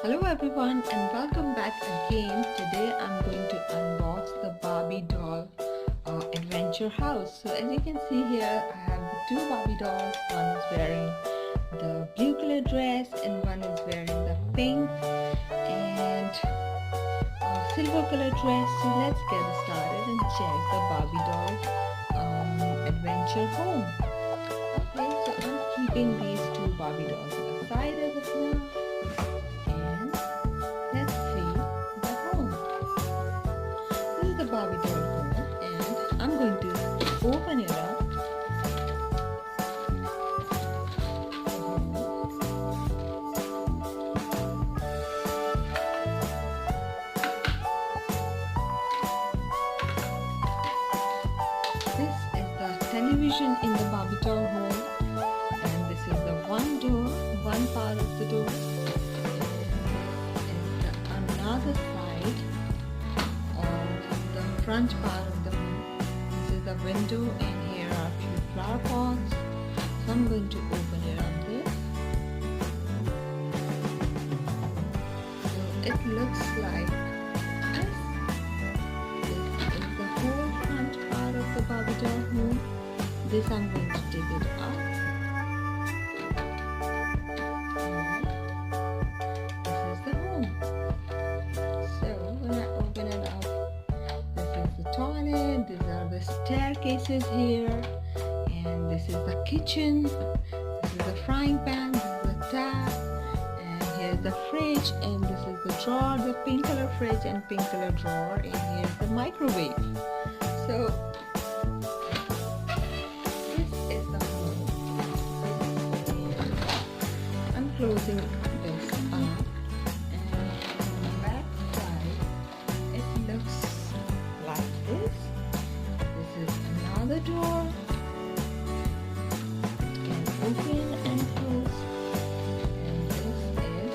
Hello everyone and welcome back again. Today I'm going to unbox the Barbie doll adventure house. So as you can see here, I have the two Barbie dolls. One is wearing the blue color dress and one is wearing the pink and silver color dress. So let's get started and check the Barbie doll adventure home. Okay, so I'm keeping these two Barbie dolls aside as of now. And let's see the home. This is the Barbie doll home and I'm going to open it up. This is the television in the Barbie doll home, and this is the one door, one part of the door. And this is another side of the front part of the home. This is the window, and here are a few flower pots. So I'm going to open it up this. So it looks like this. This is the whole front part of the Barbie doll home. This I'm going to take it up. This is the home. So when I open it up, this is the toilet, these are the staircases here, and this is the kitchen, this is the frying pan, this is the tap, and here's the fridge, and this is the drawer, the pink color fridge and pink color drawer, and here's the microwave. So this is the home. I'm closing this up, and on the back side it looks like this. This is another door. Can open and close. And this is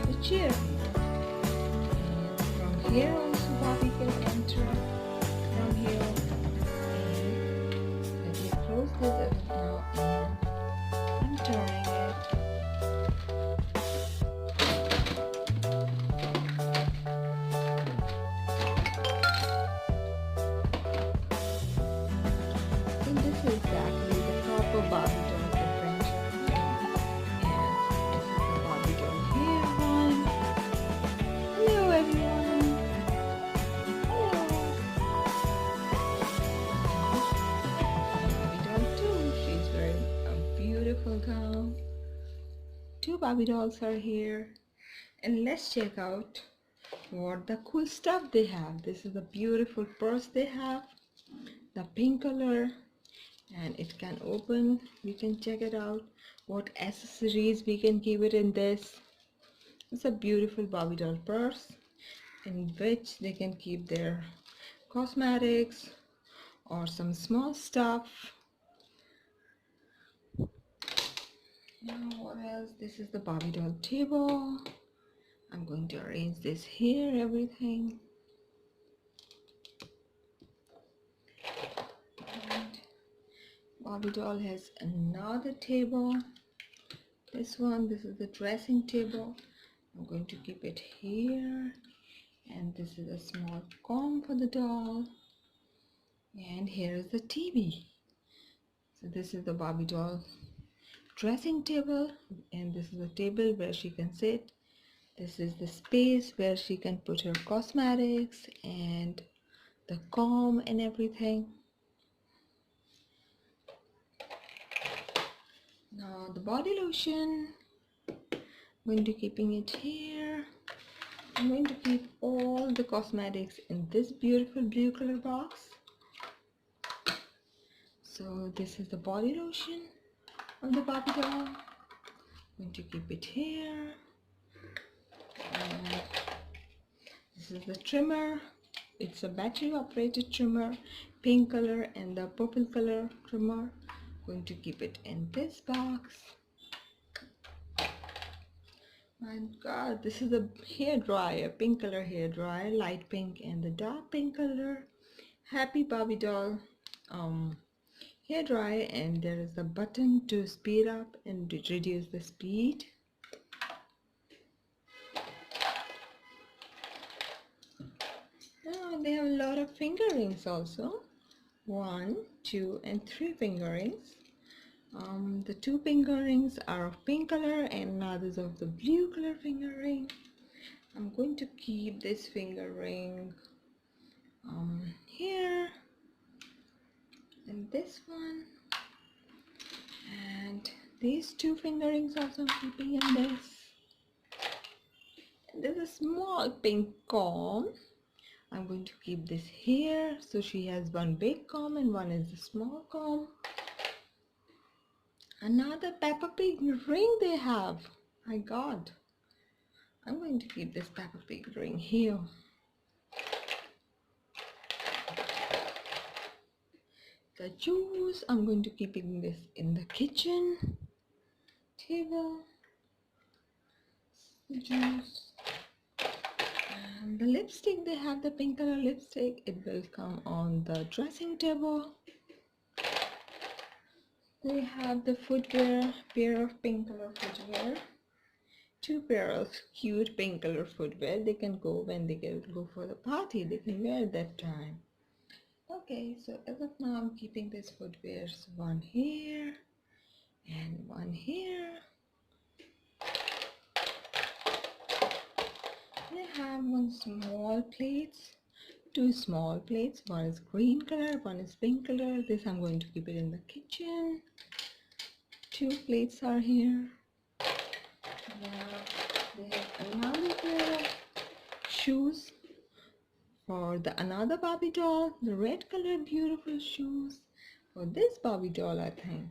the chair. And from here also Barbie can enter from here. And let me close this as of now, and I'm turning it. So this is exactly the proper Barbie doll adventure. And this is the Barbie doll here one. Hello everyone. Hello. Barbie doll too. She's wearing a beautiful gown. Two Barbie dolls are here. And let's check out what the cool stuff they have. This is the beautiful purse they have. The pink color. And it can open. We can check it out. What accessories we can keep it in this. It's a beautiful Barbie doll purse in which they can keep their cosmetics or some small stuff. Now what else? This is the Barbie doll table. I'm going to arrange this here, everything. And Barbie doll has another table. This is the dressing table. I'm going to keep it here. And this is a small comb for the doll. And here is the TV. So this is the Barbie doll dressing table, and this is the table where she can sit. This is the space where she can put her cosmetics and the comb and everything. Now the body lotion, I'm going to keeping it here. I'm going to keep all the cosmetics in this beautiful blue color box. So this is the body lotion of the Barbie doll. I'm going to keep it here. And this is the trimmer. It's a battery operated trimmer, pink color and the purple color trimmer. Going to keep it in this box. My god, this is a hair dryer, pink color hair dryer, light pink and the dark pink color. Happy Barbie doll hair dryer, and there is a button to speed up and reduce the speed. they have a lot of finger rings also. 1, 2, and 3 finger rings. The 2 finger rings are of pink color and others of the blue color finger ring. I'm going to keep this finger ring here, and this one, and these 2 finger rings also I'm keeping in this. And there's a small pink comb. I'm going to keep this here, so she has one big comb and one is a small comb. Another Peppa Pig ring they have. My God. I'm going to keep this Peppa Pig ring here. The juice, I'm going to keeping this in the kitchen table. The juice. And the lipstick, they have the pink color lipstick. It will come on the dressing table. They have the footwear, pair of pink color footwear. 2 pairs of cute pink color footwear. They can go when they go for the party. They can wear that time. Okay, so as of now, I'm keeping these footwears, one here and one here. They have one small plates, 2 small plates. One is green color, one is pink color. This I'm going to keep it in the kitchen. 2 plates are here. They have another pair of shoes for the another Barbie doll, the red color beautiful shoes for this Barbie doll, I think.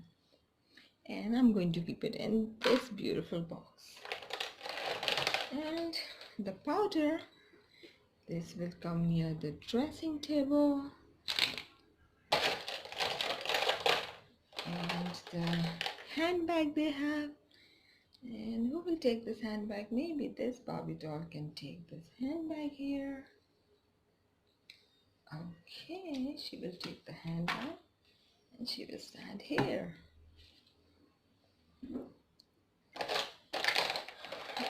And I'm going to keep it in this beautiful box. And the powder, this will come near the dressing table. And the handbag they have. And who will take this handbag? Maybe this Barbie doll can take this handbag here. Okay, she will take the handbag and she will stand here.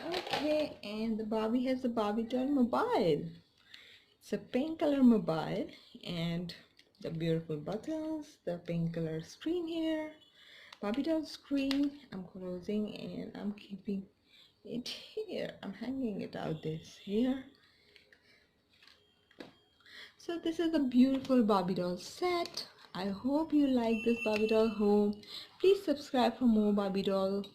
Okay, and the Barbie has the Barbie doll mobile. It's a pink color mobile and the beautiful buttons, the pink color screen here. Barbie doll screen, I'm closing and I'm keeping it here. I'm hanging it out this here. So this is a beautiful Barbie doll set. I hope you like this Barbie doll home. Please subscribe for more Barbie doll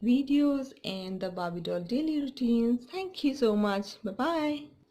videos and the Barbie doll daily routines. Thank you so much. Bye bye.